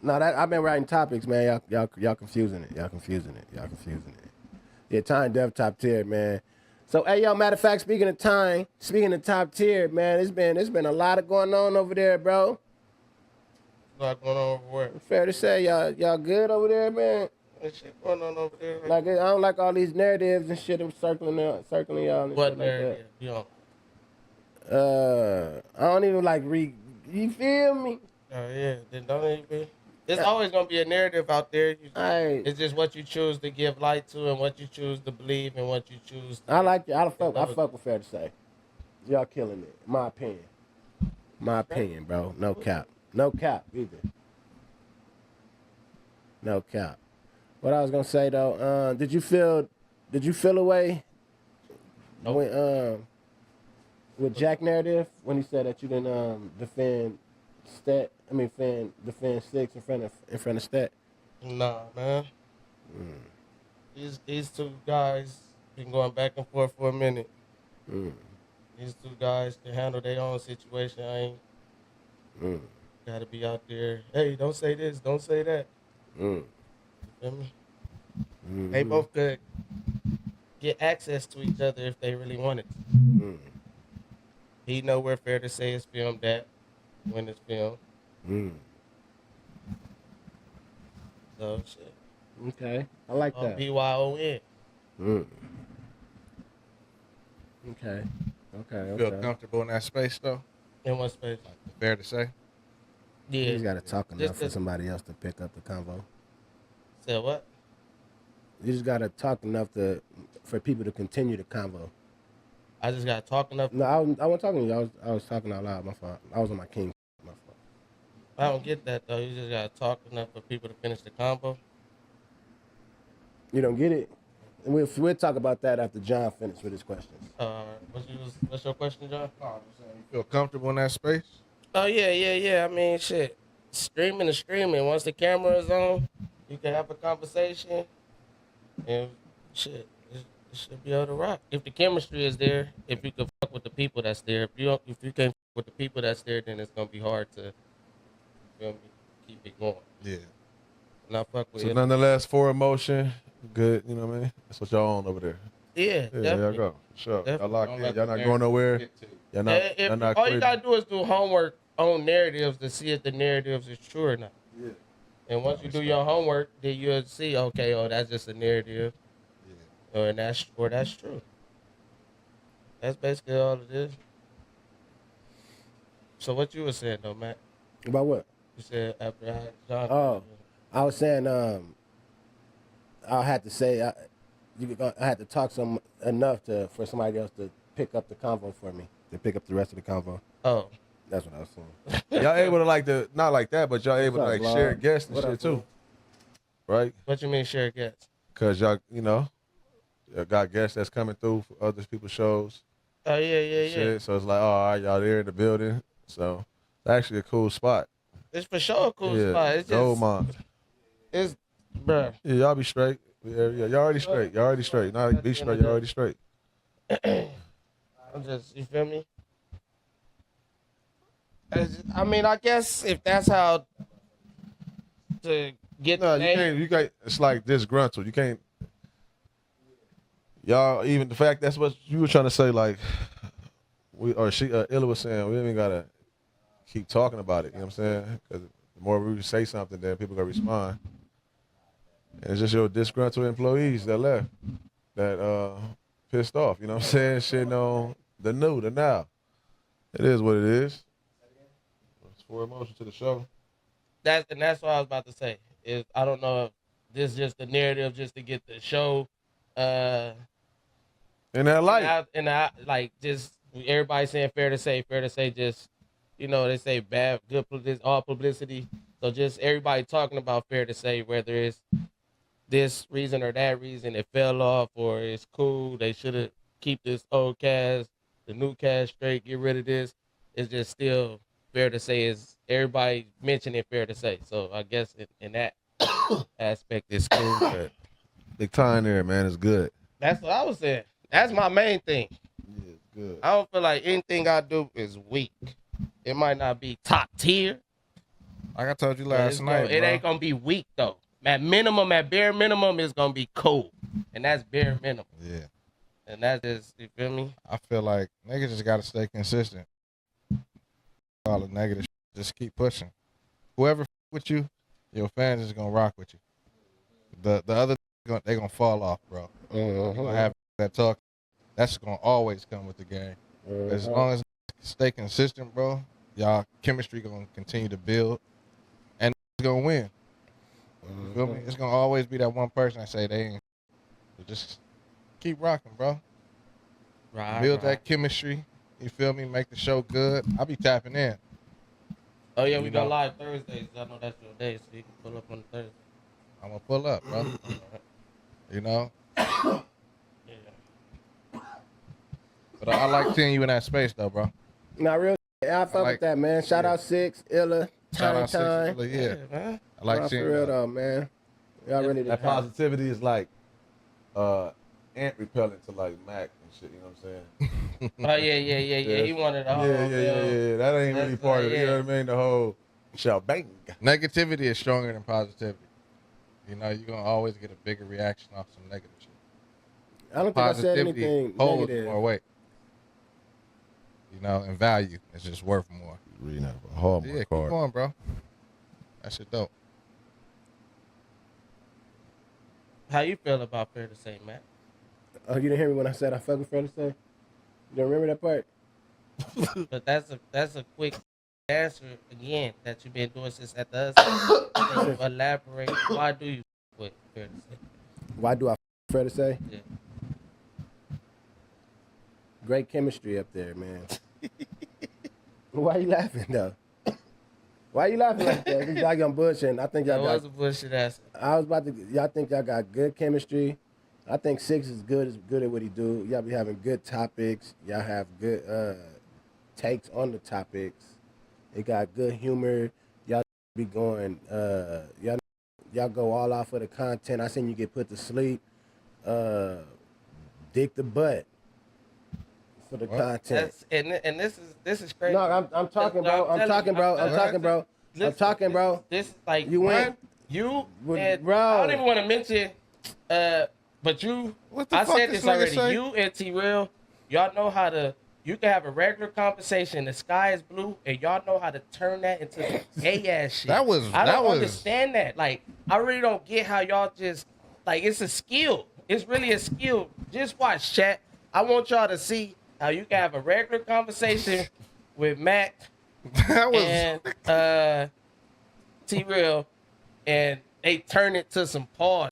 No, that I've been writing topics, man. Y'all confusing it. Yeah, time dev top tier, man. So, hey, yo, matter of fact, speaking of top tier, man, it's been a lot of going on over there, bro. A lot going on over where? Fair to say, y'all good over there, man. That shit going on over there. Like, I don't like all these narratives and shit circling y'all and What shit narrative? You know? like that. I don't even like you feel me? Oh yeah, then don't even. There's always gonna be a narrative out there. It's just what you choose to give light to, and what you choose to believe, and what you choose. I fuck with fair to say. Y'all killing it. My opinion, bro. No cap either. No cap. What I was gonna say though, did you feel a way when with Jack narrative when he said that you didn't defend Six in front of Stat? Nah, man. These two guys been going back and forth for a minute. These two guys can handle their own situation. I ain't gotta be out there. Hey, don't say this, don't say that. You feel me? They both could get access to each other if they really wanted to. He know where Fair to Say is filmed at when it's filmed. So shit. Okay, I like that. BYON. Okay. Feel comfortable in that space though? In what space? Fair to say? Yeah. You just gotta talk enough for somebody else to pick up the convo. Say what? You just gotta talk enough for people to continue the convo. I just gotta talk enough. No, I wasn't talking to you. I was talking out loud. My fault. I was on my king. My fault. I don't get that though. You just gotta talk enough for people to finish the combo. You don't get it? We'll talk about that after John finishes with his questions. What's your question, John? No, I'm just saying, you feel comfortable in that space? Oh yeah. I mean, shit. Streaming is streaming. Once the camera is on, you can have a conversation, and shit, it should be able to rock. If the chemistry is there, if you can fuck with the people that's there. If you can't fuck with the people that's there, then it's gonna be hard to, feel me, keep it going. Yeah. And I fuck with So it. nonetheless, for emotion, good, you know what I mean? That's what y'all on over there. Yeah, there y'all go. Sure. Definitely. Y'all locked in. Y'all not going nowhere. Y'all not all you gotta do is do homework on narratives to see if the narratives is true or not. Yeah. And once you do your homework, then you'll see, okay, that's just a narrative. Yeah. Or that's true. That's basically all it is. So what you were saying though, Matt? About what? You said after I had John. Oh, I was saying I had to say I had to talk enough for somebody else to pick up the convo for me, to pick up the rest of the convo. Oh. That's what I was saying. Y'all able to not like that, but y'all able to share guests and shit too, right? What you mean share guests? Cause y'all y'all got guests that's coming through for other people's shows. Oh yeah. So it's like, all right, y'all there in the building. So it's actually a cool spot. It's for sure a cool spot. It's gold just, mine. It's, bruh. Yeah, y'all be straight. Yeah, y'all already straight. Y'all already straight. Not be straight. Y'all already straight. I'm just, you feel me? I mean, I guess if that's how to get no, you can't. It's like disgruntled. You can't. Y'all, even the fact that's what you were trying to say, like Illa was saying, we even gotta keep talking about it. You know what I'm saying? Because the more we say something, then people gonna respond. And it's just your disgruntled employees that left, that pissed off. You know what I'm saying? Shitting on the now. It is what it is. It's for emotion to the show. That's what I was about to say. Is I don't know if this is just the narrative just to get the show in that light. Like just everybody saying fair to say just, they say bad, good publicity, all publicity. So just everybody talking about fair to say, whether it's this reason or that reason, it fell off or it's cool. They should have keep this old cast, the new cast straight, get rid of this. It's just still fair to say is everybody mentioning fair to say. So I guess in that aspect, it's cool. But big time there, man. It's good. That's what I was saying. That's my main thing. Yeah, it's good. I don't feel like anything I do is weak. It might not be top tier. Like I told you last night, it bro. ain't gonna be weak though. At bare minimum, it's gonna be cool, and that's bare minimum. Yeah. And that is, you feel me? I feel like niggas just gotta stay consistent. All the negative shit, just keep pushing. Whoever with you, your fans is gonna rock with you. The other they gonna fall off, bro. You gonna have that talk. That's gonna always come with the game. As long as stay consistent, bro, y'all chemistry gonna continue to build, and it's gonna win. You feel me? It's gonna always be that one person that say they ain't. So just keep rocking, bro. Build that chemistry. You feel me? Make the show good. I'll be tapping in. Oh yeah, we go live Thursdays. I know that's your day, so you can pull up on Thursday. I'm gonna pull up, bro. You know. Yeah. But I like seeing you in that space, though, bro. Not real. I fuck with that, man. Shout out Six, Illa, Shout out Time. Six, yeah. Man. I like Nah, seeing for real you. though, man. Y'all ready to That positivity is like ant repellent to like Mac and shit. You know what I'm saying? Oh yeah. He wanted the whole. Yeah. That ain't really That's part of right, it. You know what I mean? The whole shall bang. Negativity is stronger than positivity. You know, you're gonna always get a bigger reaction off some negative shit. I don't think I said anything holds negative. more weight. You know, and value is just worth more. Reading out a Hallmark Yeah, keep card. going, bro. That shit dope. How you feel about Fair to Say, Matt? Oh, you didn't hear me when I said I fuck with Fair to Say? You don't remember that part? But that's a quick answer again that you've been doing since at the us. Elaborate. Why do you with Fair to Say? Why do I fuck with Fair to Say? Yeah. Great chemistry up there, man. Why you laughing though? Why you laughing like that? 'Cause y'all got bullshit. I think That y'all was got. a bullshit answer. I was about to. Y'all think y'all got good chemistry. I think Six is good at what he do. Y'all be having good topics. Y'all have good takes on the topics. They got good humor. Y'all be going. Y'all go all out for the content. I seen you get put to sleep. Dick the butt for the content. That's and this is crazy. No, I'm talking, bro. I'm talking, bro. I'm talking, bro. I'm talking, bro. This is like You went. You With- and bro. I don't even want to mention. But you. What the I fuck said this this nigga already. say? You and T-Real, y'all know how to. You can have a regular conversation. The sky is blue, and y'all know how to turn that into some gay ass shit. That was- I that don't was- understand that. Like, I really don't get how y'all just like. It's a skill. It's really a skill. Just watch, chat. I want y'all to see how you can have a regular conversation with Mac That was and T-Real, and they turn it to some pause.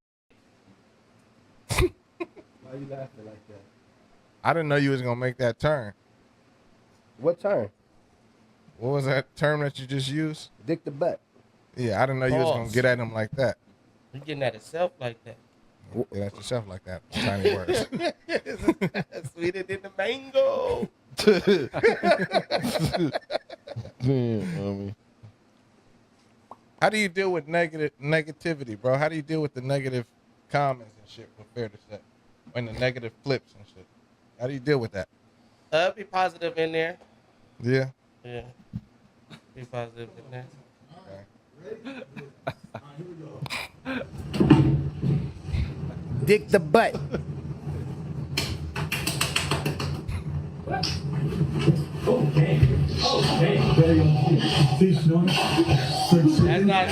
Why you laughing like that? I didn't know you was gonna make that turn. What turn? What was that term that you just used? Dick the butt. Yeah, I didn't know you was gonna Pause. get at him like that. You getting at itself like that. Get at yourself like that. Tiny words. Sweeter than the mango. How do you deal with negativity, bro? How do you deal with the negative comments and shit? For Fair to Say, when the negative flips and shit. How do you deal with that? Be positive in there. Yeah. Yeah. Be positive in there. Dick the butt. That's not.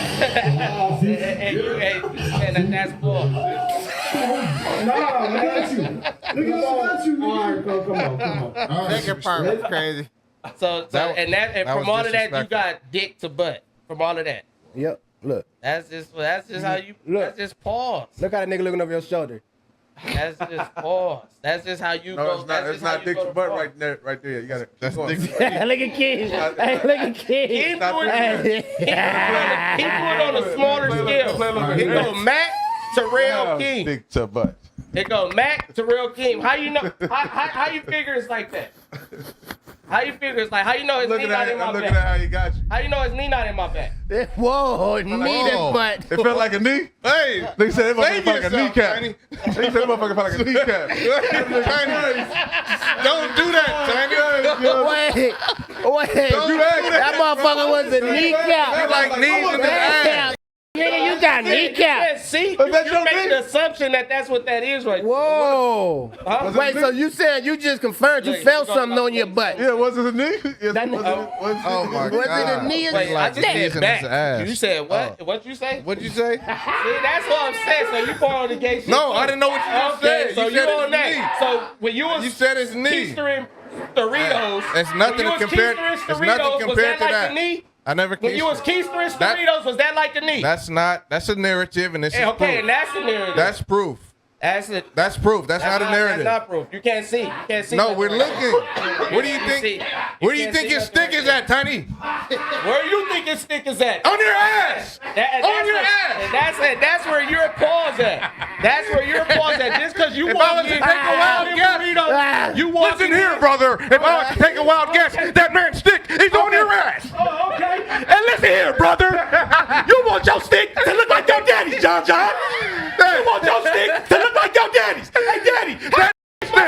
and that's bull. Second part was crazy. So and that from was all of that, you disrespectful. got dick to butt. From all of that. Yep. Look. That's just how you. Look. That's just pause. Look how that nigga looking over your shoulder. That's just pause. That's just how you No, go. it's not. That's It's just how not you Dick's go to butt pause. right there. Right there. You got to. That's That's Dick's- Look at kid. Hey, look at kid. He put Stop it on a smaller scale. It go Mac to Real King. Dick to butt. It go Mac to Real King. How you know? How you figure it's like that? How you figure? It's like, how you know his knee not in my I'm looking back? at how you got you. How you know his knee not in my back? Whoa, knee to butt. It felt like a knee. Hey, They said it motherfucker save felt like a yourself, kneecap. Tiny. They said it motherfucker felt like a kneecap. Don't do that, Tiny. Wait. That motherfucker was a kneecap. Like knees in the ass. Nigga, you got kneecap. See, But that's you're your making knee. the assumption that that's what that is right there. Whoa. Huh? Wait, so you said you just confirmed you Look, felt you gonna something on your butt? Yeah, was it a knee? Yes, That- was it? Oh my Was it a God. knee? Wait, I like just knees said in back. his ass. You said what? What'd you say? What'd you say? See, that's what I'm saying. So you going on the gay shit? No, I didn't know what you just Okay, said. so You you said on it's that? knee. So when you was You said it's knee. keistering Doritos, It's nothing when you was compared- keistering it's nothing Doritos, was compared that to like that. the knee? I never When kissed you was you. keistering That- Doritos, was that like the knee? That's a narrative, and this is okay, proof. and that's the narrative. That's proof. That's it. That's proof. That's not a narrative. That's not proof. You can't see. You can't see. No, nothing we're right looking. now. Where do you can't think? see. Where do you can't think see your nothing stick right is at, Tiny? Where you think his stick is at? On your ass. On your ass. And that's where your paws at. That's where your paws at. Just because you If walk I was to in, take a wild guess, you walk listen in here, brother. If I was to take a wild guess, that man's stick is on your ass. Oh, okay. And listen here, brother. You want your stick to look like your daddy's, John. You want your stick to look like your daddy's. Hey, daddy, that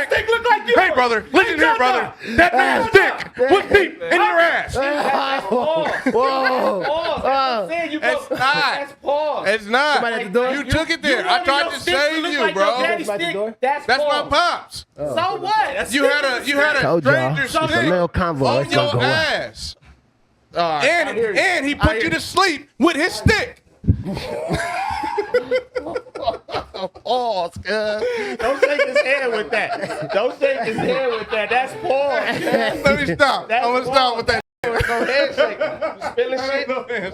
stick look like you. Hey, brother, listen here, brother. That man's stick was deep in your ass. Pause. Whoa. Pause. I'm saying you go. It's not. That's pause. It's not. Somebody at the door? You took it there. You I wanted tried your to stick save look you, like your bro. daddy's Somebody at the stick. door? That's That's my pause. pops. So what? You had a Told y'all, stranger it's a stick male convo. on It's gonna your go up. ass. All right, I hear you. And he I put hear you to sleep with his stick. Pause, cuz. Don't shake his head with that. Don't shake his head with that. That's pause. Let me stop. That's I'm gonna stop with that. No handshake. You spilling shit?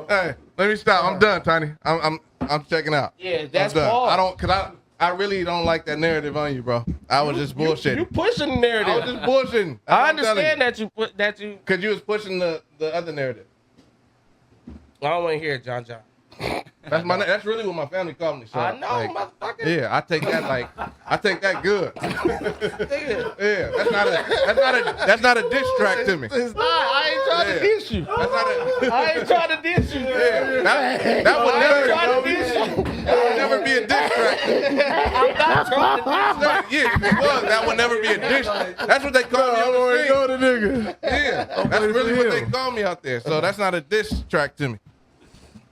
Hey, let me stop. I'm done, Tiny. I'm checking out. Yeah, that's I'm done. pause. I really don't like that narrative on you, bro. I was just bullshitting. You pushing the I narrative. was just bullshitting. I understand that you put that you. Because you was pushing the other narrative. I don't want to hear it, John. That's really what my family called me. So I know, like, motherfucker. yeah, I take that good. Nigga. Yeah, that's not a diss track to me. It's not. I ain't trying to diss you. That's not a. I ain't trying to diss you. Yeah, that would I never. ain't trying to diss you. That would never be a diss track. I'm not trying to diss you. Yeah, if it was, that would never be a diss. That's what they call me on the street. Go to nigga. Yeah, that's really what they call me out there. So that's not a diss track to me.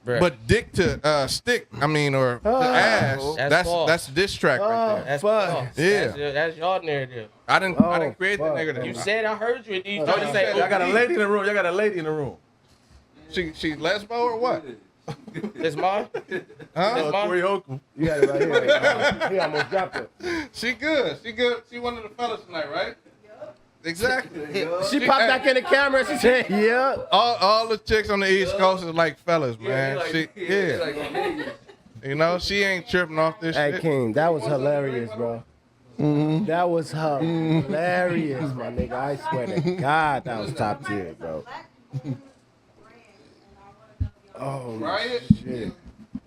But dick to stick, I mean, or to ass, That's false. that's diss track right there. That's Fuck. false. Yeah. That's your narrative. I didn't create the fuck. narrative. You said I heard you, and you Oh, tried to you say, said Y'all got a lady in the room. Y'all got a lady in the room. She lesbo or what? It's mine. Huh? It's mine. Corey Holcomb. You got it right here. He almost dropped it. She good. She one of the fellas tonight, right? Exactly. She popped back in the camera and she said, yeah. All the chicks on the East Coast is like fellas, man. You know, she ain't tripping off this Hey, shit. King, that was hilarious, bro. That was hilarious, my nigga. I swear to God, that was top tier, bro. Oh, Riot? shit.